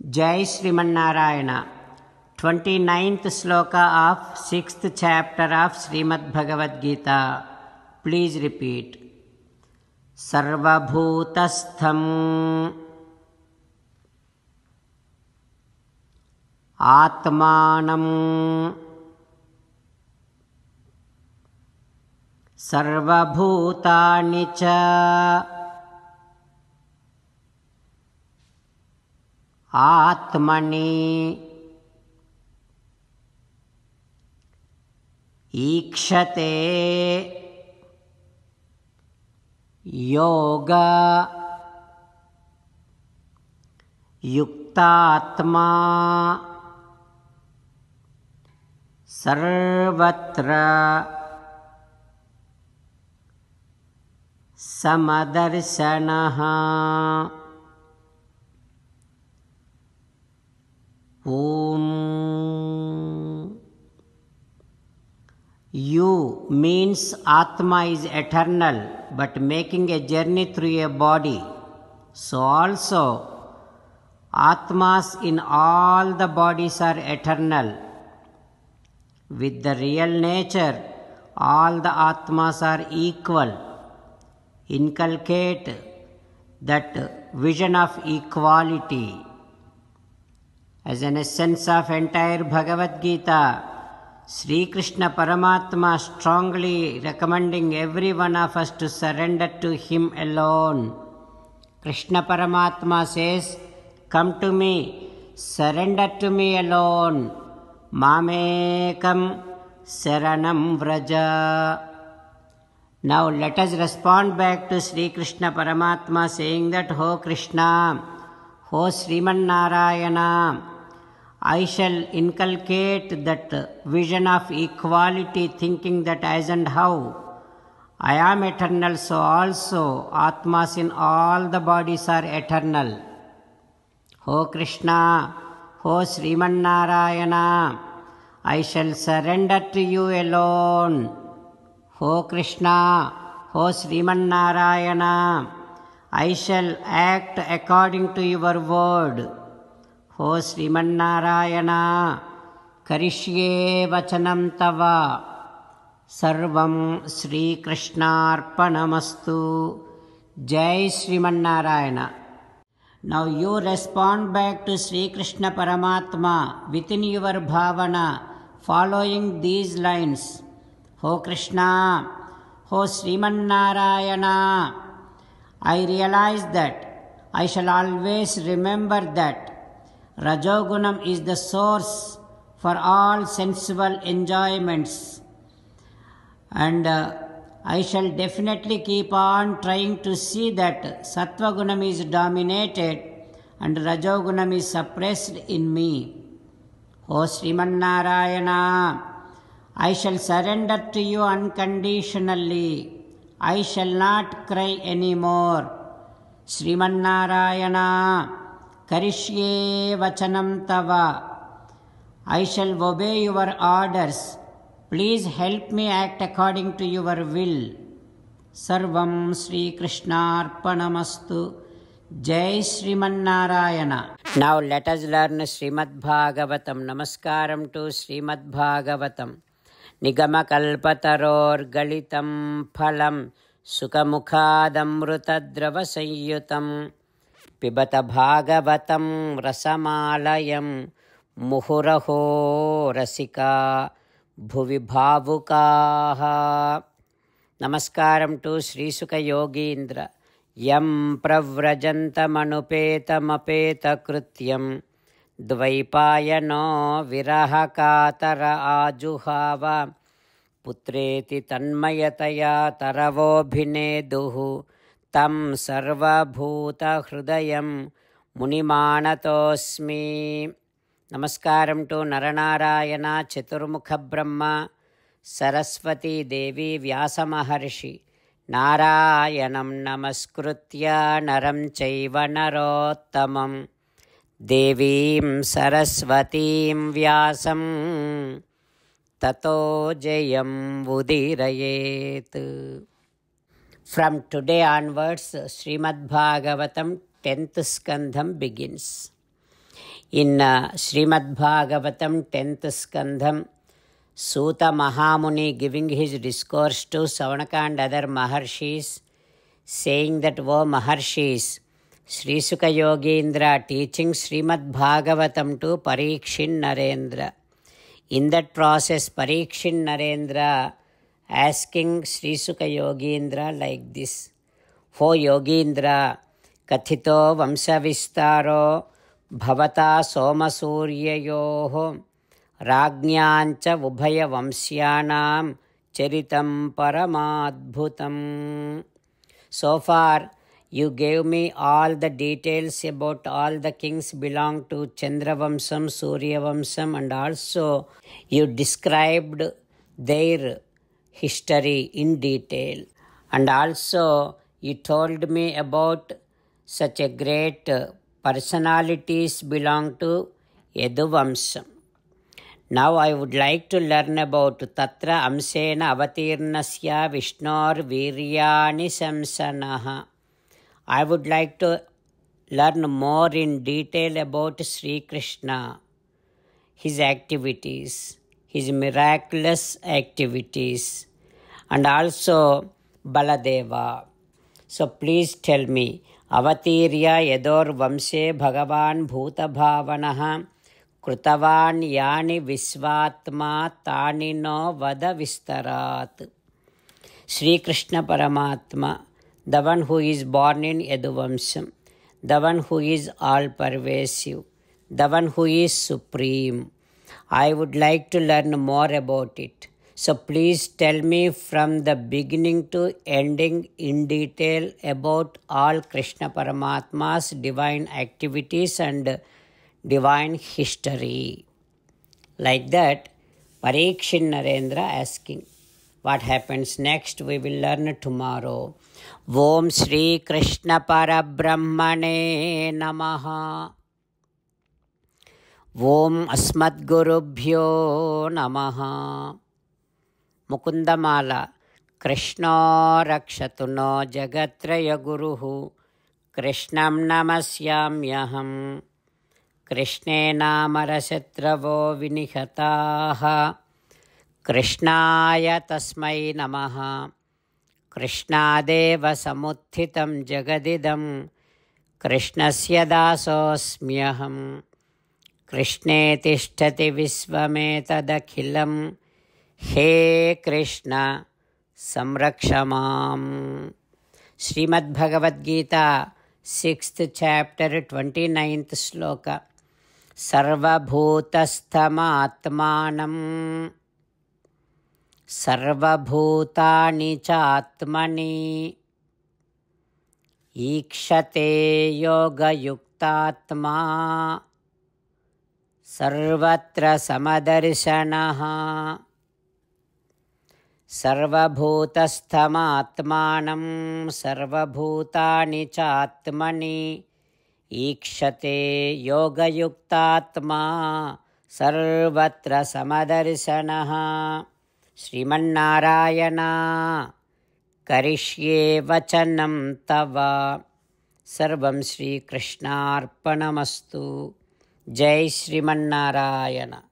Jai Srimanarayana. 29th sloka of 6th chapter of Srimad Bhagavad Gita. Please repeat. Sarvabhutastham Atmanam Sarvabhutani cha Atmani Ikshate Yoga Yuktatma Sarvatra Samadarshanaha. Om. You means Atma is eternal, but making a journey through a body. So also Atmas in all the bodies are eternal. With the real nature, all the Atmas are equal. Inculcate that vision of equality. As an essence of entire Bhagavad Gita, Sri Krishna Paramatma strongly recommending every one of us to surrender to Him alone. Krishna Paramatma says, "Come to me, surrender to me alone. Mamekam Saranam Vraja." Now let us respond back to Sri Krishna Paramatma saying that, "Ho Krishna, Ho Sriman Narayana, I shall inculcate that vision of equality, thinking that as and how I am eternal, so also Atmas in all the bodies are eternal. Ho Krishna, Ho Sriman Narayana, I shall surrender to you alone. Ho Krishna, Ho Sriman Narayana, I shall act according to your word. Ho Sriman Narayana, Karishye Vachanam Tava. Sarvam Sri Krishnarpanamastu. Jai Sriman Narayana." Now you respond back to Sri Krishna Paramatma within your bhavana, following these lines. Ho Krishna, Ho Sriman Narayana, I realize that I shall always remember that Rajogunam is the source for all sensual enjoyments, and I shall definitely keep on trying to see that Sattvagunam is dominated and Rajogunam is suppressed in me. O Sriman Narayana, I shall surrender to you unconditionally. I shall not cry anymore. Sriman Narayana, Karishye Vachanam Tava. I shall obey your orders. Please help me act according to your will. Sarvam Sri Krishnarpanamastu. Jai Sriman Narayana. Now let us learn Srimad Bhagavatam. Namaskaram to Srimad Bhagavatam. Nigamakalpataror galitam phalam sukamukadamrutadravasayyutam pibata bhagavatam rasamalayam muhuraho rasika bhuvi bhavukaha. Namaskaram to Sri Sukha Yogindra. Yam pravrajantamanupeta krityam Dvaipayano virahakatara ajuhava putreti tanmayataya taravobhineduhu tam sarvabhuta hrudayam munimanatosmi. Namaskaram to Naranarayana Chaturmukha Brahma Saraswati Devi Vyasa Maharshi Narayanam Namaskritya Naram Chaiva Narottamam Devim Saraswatim Vyasam Tato Jayam Udirayet. From today onwards, Srimad Bhagavatam 10th Skandham begins. In Srimad Bhagavatam 10th Skandham, Suta Mahamuni giving his discourse to Savanaka and other Maharshis, saying that, O Maharshis, Sri Sukha Yogindra teaching Srimad Bhagavatam to Parikshin Narendra. In that process, Parikshin Narendra asking Sri Sukha Yogindra like this, O Yogindra, Kathito Vamsavistaro Bhavata Somasuryayoho Ragnyancha Ubhaya Vamsyanam Charitam Paramadbhutam. So far, you gave me all the details about all the kings belong to Chandravamsam, Suryavamsam, and also you described their history in detail. And also you told me about such a great personalities belong to Yaduvamsam. Now I would like to learn about Tatra Amsena Avatirnasya Vishnor Viryani Samsanaha. I would like to learn more in detail about Sri Krishna, his activities, his miraculous activities, and also Baladeva. So please tell me, Avatirya Yador Vamse Bhagavan Bhuta Bhavanaha Krutavan Yani Visvatma Tanino Vada Vistarat. Sri Krishna Paramatma, the one who is born in Yaduvamsam, the one who is all-pervasive, the one who is supreme. I would like to learn more about it. So please tell me from the beginning to ending in detail about all Krishna Paramatma's divine activities and divine history. Like that, Parikshin Narendra asking. What happens next we will learn tomorrow. Om Shri Krishna Parabrahmane Namaha. Om Asmat Gurubhyo Namaha. Mukundamala. Krishna Rakshatu no Jagatraya Guruhu. Krishnam Namasyamyaham. Krishne Namarashatravo Vinihataha. Krishnaya Tasmai Namaha. Krishnadeva Samuthitam Jagadidam. Krishnasya Dasosmyaham. Krishne Tishtati Visvametadakhilam. He Krishna Samrakshamam. Srimad Bhagavad Gita, 6th chapter, 29th sloka. Sarvabhutasthamaatmanam. Sarvabhutani Chatmani. Ikshate Yoga Yuktatma. Sarvatra Samadarshanaha. Sarvabhutasthamaatmanam. Sarvabhutani Chatmani. Ikshate Yoga Yuktatma. Sarvatra Samadarshanaha. Srimannarayana Karishye Vachanam Tava. Sarvam Shri Krishnarpanamastu. Jai Srimannarayana.